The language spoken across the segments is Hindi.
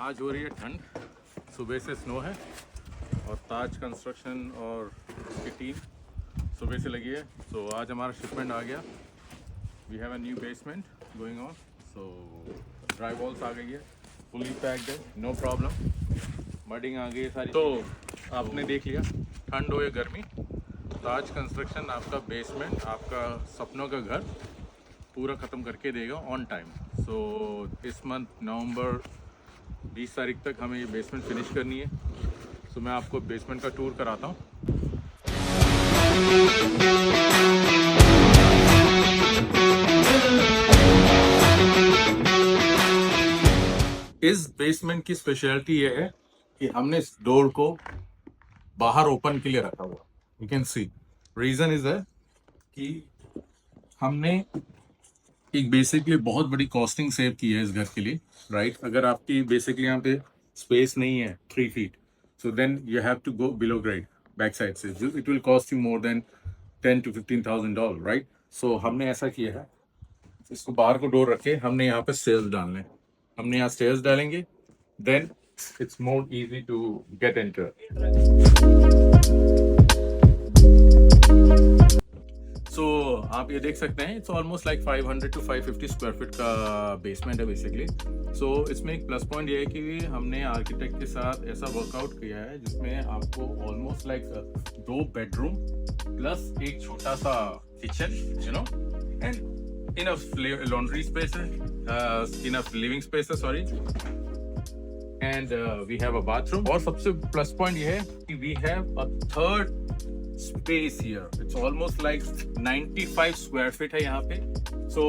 आज हो रही है ठंड, सुबह से स्नो है और ताज कंस्ट्रक्शन और उसकी टीम सुबह से लगी है। सो आज हमारा शिपमेंट आ गया। We have a new basement going on. So dry walls आ गई है, फुली पैक्ड है, नो प्रॉब्लम। मडिंग आ गई है सारी। तो आपने देख लिया, ठंड हो या गर्मी, ताज कंस्ट्रक्शन आपका बेसमेंट, आपका सपनों का घर पूरा ख़त्म करके देगा ऑन टाइम। सो इस मंथ नवंबर 20 तारीख तक हमें ये बेसमेंट फिनिश करनी है। सो मैं आपको बेसमेंट का टूर कराता हूँ। इस बेसमेंट की स्पेशलिटी ये है कि हमने इस डोर को बाहर ओपन के लिए रखा हुआ। You can see reason is है कि हमने एक बेसिकली बहुत बड़ी कॉस्टिंग सेव की है इस घर के लिए, राइट। अगर आपकी बेसिकली यहाँ पे स्पेस नहीं है 3 feet, so then you have to go below grade back side से, it will cost you more than $10,000 to $15,000, right. So हमने ऐसा किया है, इसको बाहर को डोर रखे, हमने यहाँ पे स्टेयर्स डालने, हमने यहाँ स्टेयर्स डालेंगे, then it's more easy to get enter. So आप ये देख सकते हैं, it's almost like 500 to 550 square feet का बेसमेंट है बेसिकली। सो इसमें एक प्लस पॉइंट ये है कि हमने आर्किटेक्ट के साथ ऐसा वर्कआउट किया है जिसमें आपको ऑलमोस्ट लाइक 2 बेडरूम प्लस एक छोटा सा kitchen, you know, and enough laundry space है, इनफ लिविंग स्पेस है, sorry, and we have a bathroom. और सबसे प्लस पॉइंट ये है कि we have a third space here. It's almost like 95 square feet है यहाँ पे। So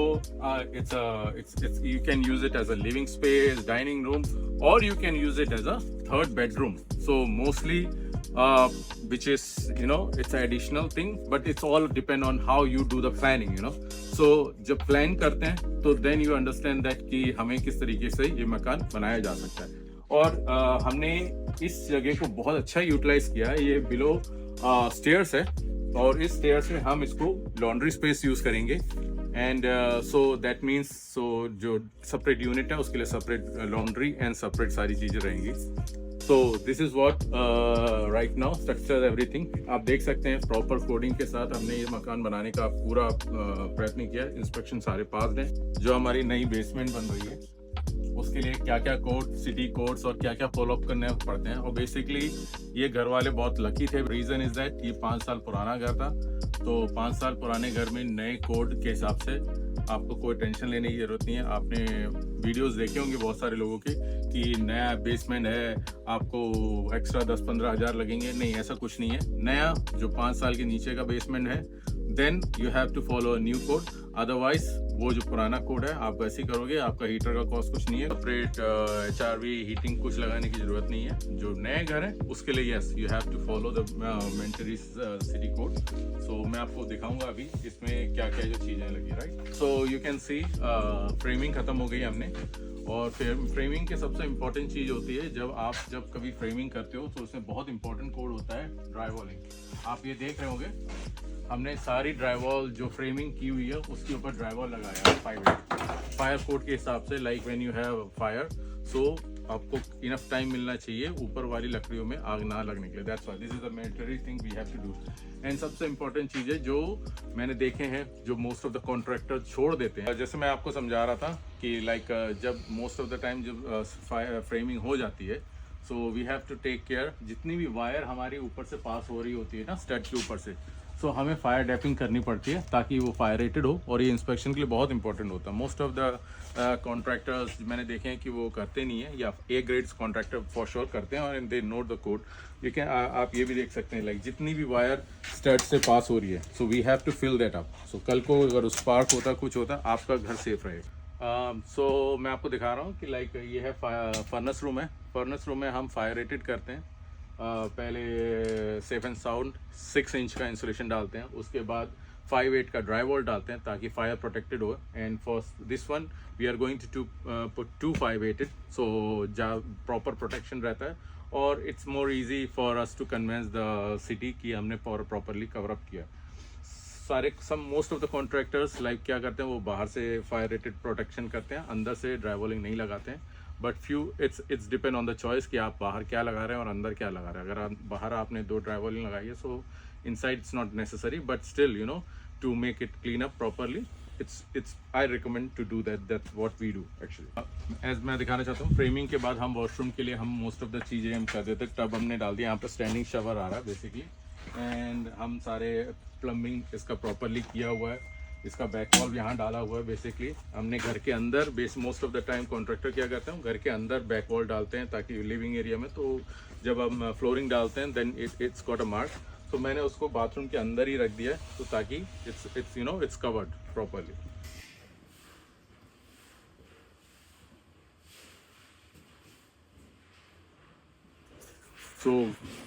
it's you can use it as a living space, dining room, or you can use it as a third bedroom. So mostly which is, you know, it's an additional thing, but it's all depend on how you do the planning, you know. So जब प्लान करते हैं तो then you understand that कि हमें किस तरीके से ये मकान बनाया जा सकता है। और हमने इस जगह को बहुत अच्छा यूटिलाइज किया है। ये बिलो स्टेयर्स है और इस स्टेयर्स में हम इसको लॉन्ड्री स्पेस यूज करेंगे, and so that means so जो सेपरेट यूनिट है उसके लिए सेपरेट लॉन्ड्री एंड सेपरेट सारी चीजें रहेंगी। So this is what right now structure everything. आप देख सकते हैं प्रॉपर कोडिंग के साथ हमने ये मकान बनाने का पूरा प्रयत्न किया। इंस्पेक्शन सारे पास हैं। जो हमारी नई बेसमेंट बन रही है उसके लिए क्या क्या कोड, सिटी कोड्स और क्या क्या फॉलो अप करने पड़ते हैं। और बेसिकली ये घर वाले बहुत लकी थे। रीज़न इज दैट ये 5 साल पुराना घर था, तो 5 साल पुराने घर में नए कोड के हिसाब से आपको कोई टेंशन लेने की ज़रूरत नहीं है। आपने वीडियोस देखे होंगे बहुत सारे लोगों के कि नया बेसमेंट है, आपको एक्स्ट्रा 10-15 हज़ार लगेंगे। नहीं, ऐसा कुछ नहीं है। नया जो 5 साल के नीचे का बेसमेंट है, then you have to follow a new code. Otherwise वो जो पुराना कोड है आप वैसे ही करोगे, आपका हीटर का कॉस्ट कुछ नहीं है। सेपरेट HRV हीटिंग कुछ लगाने की जरूरत नहीं है। जो नए घर है उसके लिए yes you have to follow the mentary city code. So मैं आपको दिखाऊंगा अभी इसमें क्या क्या जो चीज़ें लगी, right. So you can see framing खत्म हो गई हमने। और फ्रेमिंग के सबसे इम्पोर्टेंट चीज़ होती है, जब कभी फ्रेमिंग करते हो तो उसमें बहुत इंपॉर्टेंट कोड होता है ड्राई वॉलिंग। आप ये देख रहे होंगे हमने सारी ड्राईवॉल जो फ्रेमिंग की हुई है उसके ऊपर ड्राईवॉल लगाया है फायर कोड के हिसाब से। Like when you have fire, so आपको इनफ टाइम मिलना चाहिए ऊपर वाली लकड़ियों में आग ना लगने के लिए। That's why this is the mandatory thing we have to do. And सबसे इंपॉर्टेंट चीज़ है जो मैंने देखे हैं जो मोस्ट ऑफ द कॉन्ट्रैक्टर छोड़ देते हैं। जैसे मैं आपको समझा रहा था कि लाइक जब मोस्ट ऑफ द टाइम जब फ्रेमिंग हो जाती है, so we have to take care जितनी भी वायर हमारी ऊपर से पास हो रही होती है ना स्टड के ऊपर से, सो हमें फायर डैपिंग करनी पड़ती है ताकि वो फायर रेटेड हो। और ये इंस्पेक्शन के लिए बहुत इंपॉर्टेंट होता है। मोस्ट ऑफ द कॉन्ट्रैक्टर्स मैंने देखे हैं कि वो करते नहीं है, या A grades contractor for sure करते हैं और they note the code. You can आप ये भी देख सकते हैं लाइक जितनी भी वायर स्टड से पास हो रही है, so we have to fill that up. So कल को अगर स्पार्क होता कुछ होता आपका घर सेफ रहेगा। सो मैं आपको दिखा रहा हूँ कि लाइक ये है फर्नेस रूम है। फर्नेस रूम में हम फायर रेटेड करते हैं। पहले सेफ एंड साउंड 6 इंच का इंसुलेशन डालते हैं, उसके बाद 5/8 का ड्राई वॉल डालते हैं ताकि फायर प्रोटेक्टेड हो। And for this one we are going to put 2 5/8, so proper protection रहता है और it's more easy for us to convince the city कि हमने प्रॉपरली कवर अप किया। Most of the contractors like क्या करते हैं, वो बाहर से फायर रेटेड प्रोटेक्शन करते हैं, अंदर से ड्राई वॉलिंग नहीं लगाते हैं। But few it's depend on the choice कि आप बाहर क्या लगा रहे हैं और अंदर क्या लगा रहे हैं. अगर आप बाहर आपने 2 ड्राइवलिंग लगाई है, so inside it's not necessary, but still you know to make it clean up properly, it's I recommend to do that. That's what we do actually. As मैं दिखाना चाहता हूँ, फ्रेमिंग के बाद हम वॉशरूम के लिए हम मोस्ट ऑफ द चीज़ें हम कर देते. टब हमने डाल दिया, यहाँ पर स्टैंडिंग शावर आ रहा है बेसिकली, एंड हम सारे प्लम्बिंग इसका प्रॉपरली किया हुआ है. इसका बैक वॉल यहाँ डाला हुआ है. बेसिकली हमने घर के अंदर most of the time contractor क्या करते हैं, घर के अंदर बैक वॉल डालते हैं ताकि लिविंग एरिया में, तो जब हम फ्लोरिंग डालते हैं then it's got a mark. तो मैंने उसको बाथरूम के अंदर ही रख दिया है, तो ताकि it's you know it's covered properly. So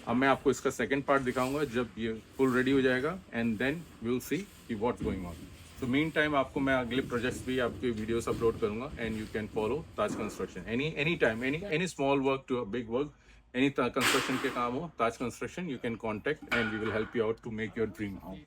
अब मैं आपको इसका सेकंड पार्ट दिखाऊंगा जब ये फुल रेडी हो जाएगा, and then we will see कि व्हाट्स गोइंग ऑन. तो मीन टाइम आपको मैं अगले प्रोजेक्ट्स भी आपके वीडियोस अपलोड करूंगा, and you can follow Taj construction any time, any small work to a big work, any construction के काम हो, Taj construction you can contact and we will help you out to make your dream house.